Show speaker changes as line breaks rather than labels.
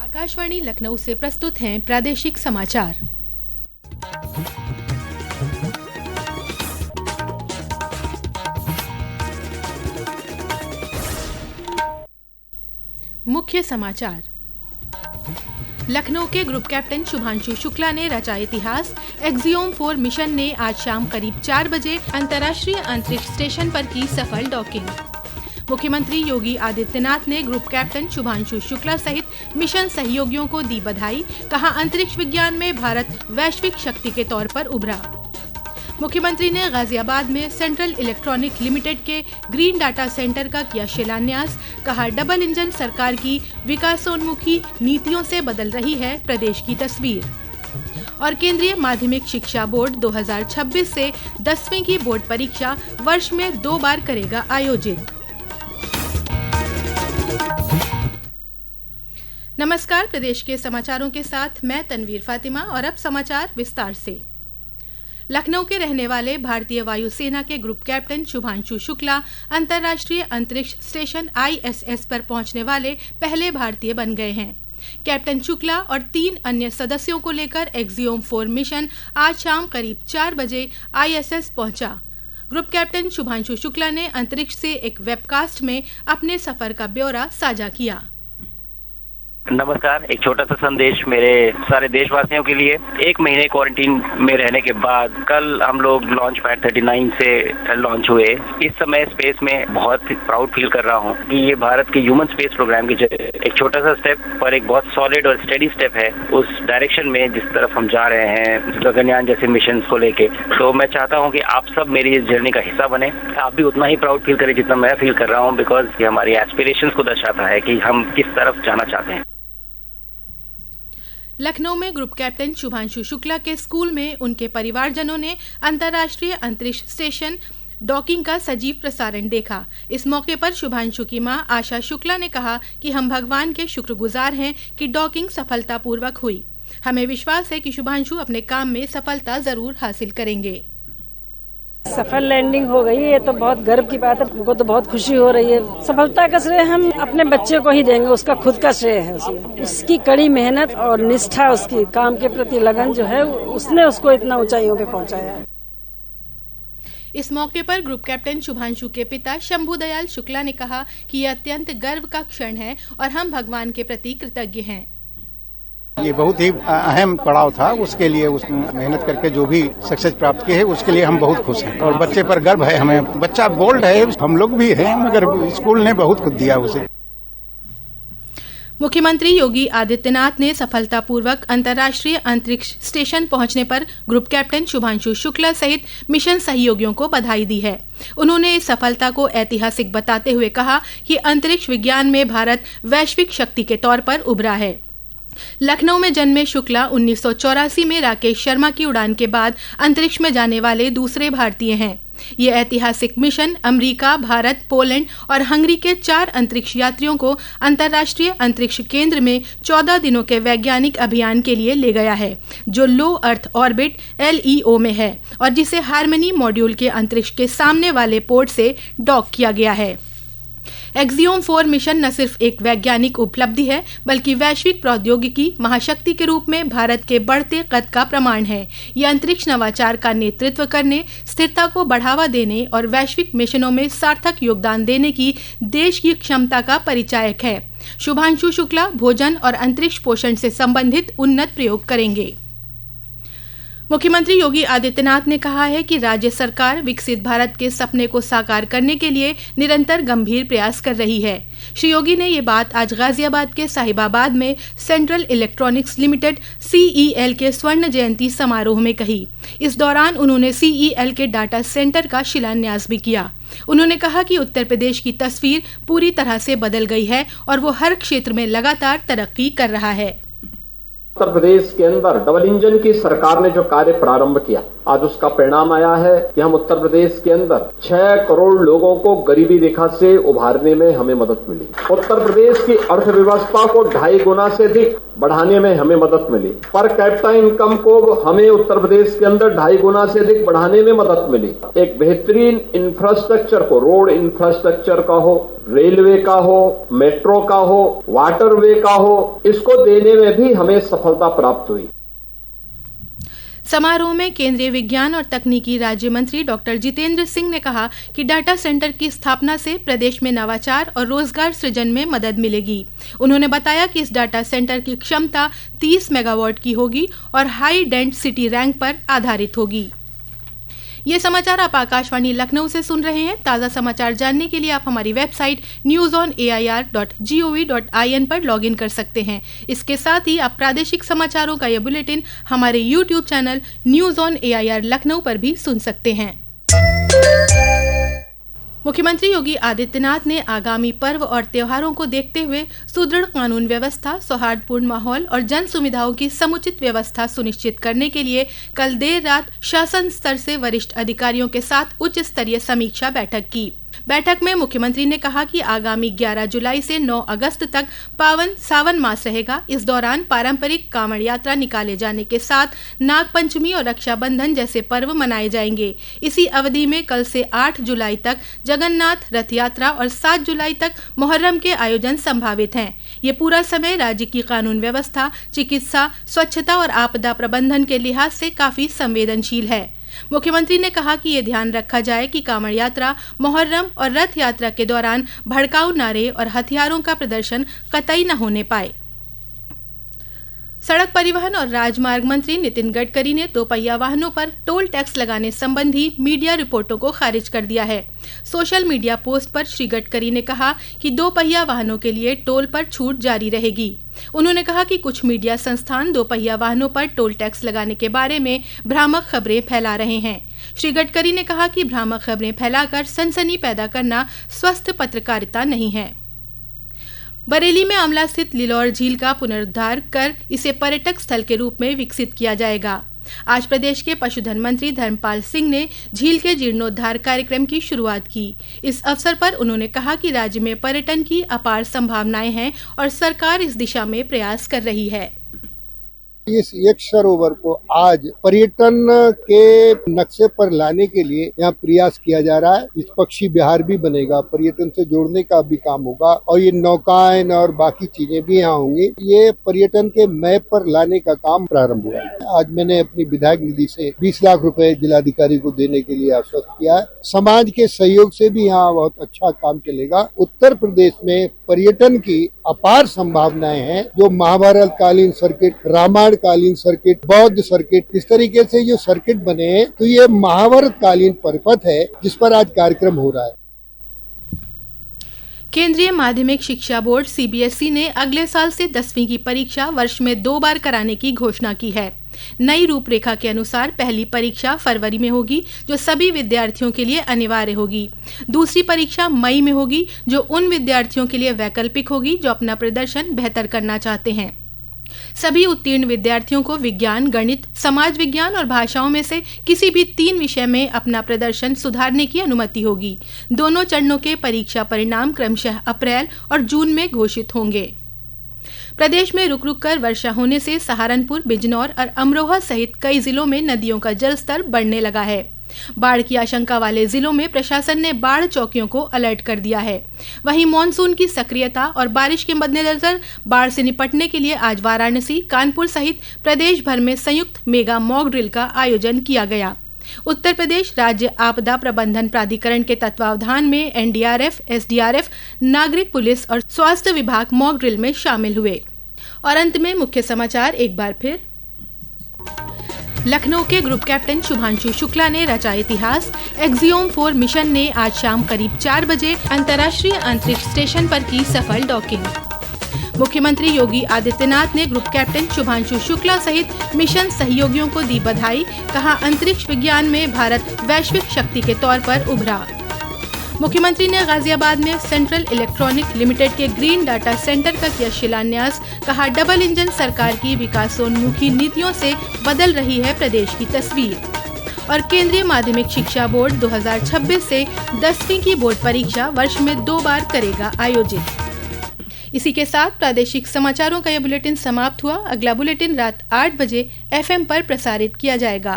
आकाशवाणी लखनऊ से प्रस्तुत हैं प्रादेशिक समाचार। मुख्य समाचार। लखनऊ के ग्रुप कैप्टन शुभांशु शुक्ला ने रचा इतिहास। एक्सियोम 4 मिशन ने आज शाम करीब 4 बजे अंतर्राष्ट्रीय अंतरिक्ष स्टेशन पर की सफल डॉकिंग। मुख्यमंत्री योगी आदित्यनाथ ने ग्रुप कैप्टन शुभांशु शुक्ला सहित मिशन सहयोगियों को दी बधाई। कहा, अंतरिक्ष विज्ञान में भारत वैश्विक शक्ति के तौर पर उभरा। मुख्यमंत्री ने गाजियाबाद में सेंट्रल इलेक्ट्रॉनिक लिमिटेड के ग्रीन डाटा सेंटर का किया शिलान्यास। कहा, डबल इंजन सरकार की विकासोन्मुखी नीतियों से बदल रही है प्रदेश की तस्वीर। और केंद्रीय माध्यमिक शिक्षा बोर्ड 2026 से 10वीं की बोर्ड परीक्षा वर्ष में 2 बार करेगा आयोजित। नमस्कार, प्रदेश के समाचारों के साथ मैं तनवीर फातिमा और अब समाचार विस्तार से। लखनऊ के रहने वाले भारतीय वायुसेना के ग्रुप कैप्टन शुभांशु शुक्ला अंतर्राष्ट्रीय अंतरिक्ष स्टेशन ISS पर पहुंचने वाले पहले भारतीय बन गए हैं। कैप्टन शुक्ला और 3 अन्य सदस्यों को लेकर एक्सियोम 4 मिशन आज शाम करीब 4 बजे ISS पहुंचा। ग्रुप कैप्टन शुभांशु शुक्ला ने अंतरिक्ष से एक वेबकास्ट में अपने सफर का ब्यौरा साझा किया।
नमस्कार, एक छोटा सा संदेश मेरे सारे देशवासियों के लिए। 1 महीने क्वारंटीन में रहने के बाद कल हम लोग लॉन्च पैड 39 से लॉन्च हुए। इस समय स्पेस में बहुत प्राउड फील कर रहा हूँ कि ये भारत के ह्यूमन स्पेस प्रोग्राम की एक छोटा सा स्टेप पर एक बहुत सॉलिड और स्टेडी स्टेप है उस डायरेक्शन में जिस तरफ हम जा रहे हैं गगनयान जैसे मिशन को लेके। तो मैं चाहता हूँ कि आप सब मेरी इस जर्नी का हिस्सा बने। आप भी उतना ही प्राउड फील करें जितना मैं फील कर रहा हूँ, बिकॉज ये हमारी एस्पिरेशंस को दर्शाता है कि हम किस तरफ जाना चाहते हैं।
लखनऊ में ग्रुप कैप्टन शुभांशु शुक्ला के स्कूल में उनके परिवारजनों ने अंतर्राष्ट्रीय अंतरिक्ष स्टेशन डॉकिंग का सजीव प्रसारण देखा। इस मौके पर शुभांशु की मां आशा शुक्ला ने कहा कि हम भगवान के शुक्रगुजार हैं कि डॉकिंग सफलतापूर्वक हुई। हमें विश्वास है कि शुभांशु अपने काम में सफलता जरूर हासिल करेंगे।
सफल लैंडिंग हो गई, ये तो बहुत गर्व की बात है। हमको तो बहुत खुशी हो रही है। सफलता का श्रेय हम अपने बच्चे को ही देंगे, उसका खुद का श्रेय है उसकी कड़ी मेहनत और निष्ठा, उसकी काम के प्रति लगन जो है उसने उसको इतना ऊंचाइयों पे पहुंचाया है।
इस मौके पर ग्रुप कैप्टन शुभांशु के पिता शंभू दयाल शुक्ला ने कहा कि यह अत्यंत गर्व का क्षण है और हम भगवान के प्रति कृतज्ञ हैं।
ये बहुत ही अहम पड़ाव था, उसके लिए उसने मेहनत करके जो भी सक्सेस प्राप्त की है उसके लिए हम बहुत खुश हैं और बच्चे पर गर्व है हमें। बच्चा बोल्ड है, हम लोग भी हैं, मगर स्कूल ने बहुत कुछ दिया उसे।
मुख्यमंत्री योगी आदित्यनाथ ने सफलतापूर्वक अंतर्राष्ट्रीय अंतरिक्ष स्टेशन पहुंचने पर ग्रुप कैप्टन शुभांशु शुक्ला सहित मिशन सहयोगियों को बधाई दी है। उन्होंने इस सफलता को ऐतिहासिक बताते हुए कहा कि अंतरिक्ष विज्ञान में भारत वैश्विक शक्ति के तौर पर उभरा है। लखनऊ में जन्मे शुक्ला 1984 में राकेश शर्मा की उड़ान के बाद अंतरिक्ष में जाने वाले दूसरे भारतीय हैं। ये ऐतिहासिक मिशन अमेरिका, भारत, पोलैंड और हंगरी के 4 अंतरिक्ष यात्रियों को अंतर्राष्ट्रीय अंतरिक्ष केंद्र में 14 दिनों के वैज्ञानिक अभियान के लिए ले गया है, जो लो अर्थ ऑर्बिट LEO में है और जिसे हार्मनी मॉड्यूल के अंतरिक्ष के सामने वाले पोर्ट से डॉक किया गया है। एक्सियोम 4 मिशन न सिर्फ एक वैज्ञानिक उपलब्धि है, बल्कि वैश्विक प्रौद्योगिकी महाशक्ति के रूप में भारत के बढ़ते कद का प्रमाण है। यह अंतरिक्ष नवाचार का नेतृत्व करने, स्थिरता को बढ़ावा देने और वैश्विक मिशनों में सार्थक योगदान देने की देश की क्षमता का परिचायक है। शुभांशु शुक्ला भोजन और अंतरिक्ष पोषण से संबंधित उन्नत प्रयोग करेंगे। मुख्यमंत्री योगी आदित्यनाथ ने कहा है कि राज्य सरकार विकसित भारत के सपने को साकार करने के लिए निरंतर गंभीर प्रयास कर रही है। श्री योगी ने ये बात आज गाजियाबाद के साहिबाबाद में सेंट्रल इलेक्ट्रॉनिक्स लिमिटेड CEL के स्वर्ण जयंती समारोह में कही। इस दौरान उन्होंने CEL के डाटा सेंटर का शिलान्यास भी किया। उन्होंने कहा कि उत्तर प्रदेश की तस्वीर पूरी तरह से बदल गई है और वो हर क्षेत्र में लगातार तरक्की कर रहा है।
उत्तर प्रदेश के अंदर डबल इंजन की सरकार ने जो कार्य प्रारंभ किया आज उसका परिणाम आया है कि हम उत्तर प्रदेश के अंदर 6 करोड़ लोगों को गरीबी रेखा से उभारने में हमें मदद मिली। उत्तर प्रदेश की अर्थव्यवस्था को 2.5 गुना से अधिक बढ़ाने में हमें मदद मिली। पर कैपिटा इनकम को हमें उत्तर प्रदेश के अंदर 2.5 गुना से अधिक बढ़ाने में मदद मिली। एक बेहतरीन इंफ्रास्ट्रक्चर को, रोड इंफ्रास्ट्रक्चर का हो, रेलवे का हो, मेट्रो का हो, वाटरवे का हो, इसको देने में भी हमें सफलता प्राप्त हुई।
समारोह में केंद्रीय विज्ञान और तकनीकी राज्य मंत्री डॉक्टर जितेंद्र सिंह ने कहा कि डाटा सेंटर की स्थापना से प्रदेश में नवाचार और रोजगार सृजन में मदद मिलेगी। उन्होंने बताया कि इस डाटा सेंटर की क्षमता 30 मेगावाट की होगी और हाई डेंसिटी रैंक पर आधारित होगी। ये समाचार आप आकाशवाणी लखनऊ से सुन रहे हैं। ताज़ा समाचार जानने के लिए आप हमारी वेबसाइट newsonair.gov.in पर लॉगिन कर सकते हैं। इसके साथ ही आप प्रादेशिक समाचारों का यह बुलेटिन हमारे YouTube channel news on AIR Lucknow पर भी सुन सकते हैं। मुख्यमंत्री योगी आदित्यनाथ ने आगामी पर्व और त्योहारों को देखते हुए सुदृढ़ कानून व्यवस्था, सौहार्दपूर्ण माहौल और जन सुविधाओं की समुचित व्यवस्था सुनिश्चित करने के लिए कल देर रात शासन स्तर से वरिष्ठ अधिकारियों के साथ उच्च स्तरीय समीक्षा बैठक की। बैठक में मुख्यमंत्री ने कहा कि आगामी 11 जुलाई से 9 अगस्त तक पावन सावन मास रहेगा। इस दौरान पारंपरिक कांवड़ यात्रा निकाले जाने के साथ नागपंचमी और रक्षाबंधन जैसे पर्व मनाए जाएंगे। इसी अवधि में कल से 8 जुलाई तक जगन्नाथ रथ यात्रा और 7 जुलाई तक मुहर्रम के आयोजन संभावित हैं। ये पूरा समय राज्य की कानून व्यवस्था, चिकित्सा, स्वच्छता और आपदा प्रबंधन के लिहाज से काफी संवेदनशील है। मुख्यमंत्री ने कहा कि ये ध्यान रखा जाए कि कांवड़ यात्रा, मुहर्रम और रथ यात्रा के दौरान भड़काऊ नारे और हथियारों का प्रदर्शन कतई न होने पाए। सड़क परिवहन और राजमार्ग मंत्री नितिन गडकरी ने दोपहिया वाहनों पर टोल टैक्स लगाने संबंधी मीडिया रिपोर्टों को खारिज कर दिया है। सोशल मीडिया पोस्ट पर श्री गडकरी ने कहा कि दोपहिया वाहनों के लिए टोल पर छूट जारी रहेगी। उन्होंने कहा कि कुछ मीडिया संस्थान दोपहिया वाहनों पर टोल टैक्स लगाने के बारे में भ्रामक खबरें फैला रहे हैं। श्री गडकरी ने कहा कि भ्रामक खबरें फैलाकर सनसनी पैदा करना स्वस्थ पत्रकारिता नहीं है। बरेली में आमला स्थित लिलौर झील का पुनरुद्धार कर इसे पर्यटक स्थल के रूप में विकसित किया जाएगा। आज प्रदेश के पशुधन मंत्री धर्मपाल सिंह ने झील के जीर्णोद्धार कार्यक्रम की शुरुआत की। इस अवसर पर उन्होंने कहा कि राज्य में पर्यटन की अपार संभावनाएं हैं और सरकार इस दिशा में प्रयास कर रही है।
इस एक सरोवर को आज पर्यटन के नक्शे पर लाने के लिए यहाँ प्रयास किया जा रहा है। इस पक्षी विहार भी बनेगा, पर्यटन से जोड़ने का भी काम होगा और ये नौकायन और बाकी चीजें भी यहाँ होंगी। ये पर्यटन के मैप पर लाने का काम प्रारंभ हुआ है। आज मैंने अपनी विधायक निधि से 20 लाख रुपए जिलाधिकारी को देने के लिए आश्वस्त किया है। समाज के सहयोग से भी यहाँ बहुत अच्छा काम चलेगा। उत्तर प्रदेश में पर्यटन की अपार संभावनाएं हैं। जो महाभारत कालीन सर्किट, रामायण कालीन सर्किट, बौद्ध सर्किट, इस तरीके से जो सर्किट बने हैं, तो ये महाभारत कालीन परिपथ है जिस पर आज कार्यक्रम हो रहा है।
केंद्रीय माध्यमिक शिक्षा बोर्ड CBSE ने अगले साल से 10वीं की परीक्षा वर्ष में 2 बार कराने की घोषणा की है। नई रूपरेखा के अनुसार पहली परीक्षा फरवरी में होगी, जो सभी विद्यार्थियों के लिए अनिवार्य होगी। दूसरी परीक्षा मई में होगी, जो उन विद्यार्थियों के लिए वैकल्पिक होगी जो अपना प्रदर्शन बेहतर करना चाहते हैं। सभी उत्तीर्ण विद्यार्थियों को विज्ञान, गणित, समाज विज्ञान और भाषाओं में से किसी भी 3 विषय में अपना प्रदर्शन सुधारने की अनुमति होगी। दोनों चरणों के परीक्षा परिणाम क्रमशः अप्रैल और जून में घोषित होंगे। प्रदेश में रुक रुक कर वर्षा होने से सहारनपुर, बिजनौर और अमरोहा सहित कई जिलों में नदियों का जलस्तर बढ़ने लगा है। बाढ़ की आशंका वाले जिलों में प्रशासन ने बाढ़ चौकियों को अलर्ट कर दिया है। वहीं मॉनसून की सक्रियता और बारिश के मद्देनजर बाढ़ से निपटने के लिए आज वाराणसी, कानपुर सहित प्रदेश भर में संयुक्त मेगा मॉक ड्रिल का आयोजन किया गया। उत्तर प्रदेश राज्य आपदा प्रबंधन प्राधिकरण के तत्वावधान में NDRF, SDRF, नागरिक पुलिस और स्वास्थ्य विभाग मॉक ड्रिल में शामिल हुए। और अंत में मुख्य समाचार एक बार फिर। लखनऊ के ग्रुप कैप्टन शुभांशु शुक्ला ने रचा इतिहास। एक्सियोम 4 मिशन ने आज शाम करीब 4 बजे अंतर्राष्ट्रीय अंतरिक्ष स्टेशन पर की सफल डॉकिंग। मुख्यमंत्री योगी आदित्यनाथ ने ग्रुप कैप्टन शुभांशु शुक्ला सहित मिशन सहयोगियों को दी बधाई। कहा, अंतरिक्ष विज्ञान में भारत वैश्विक शक्ति के तौर पर उभरा। मुख्यमंत्री ने गाजियाबाद में सेंट्रल इलेक्ट्रॉनिक लिमिटेड के ग्रीन डाटा सेंटर का किया शिलान्यास। कहा, डबल इंजन सरकार की विकासोन्मुखी नीतियों से बदल रही है प्रदेश की तस्वीर। और केंद्रीय माध्यमिक शिक्षा बोर्ड 2026 से 10वीं की बोर्ड परीक्षा वर्ष में 2 बार करेगा आयोजित। इसी के साथ प्रादेशिक समाचारों का यह बुलेटिन समाप्त हुआ। अगला बुलेटिन रात 8 बजे FM पर प्रसारित किया जाएगा।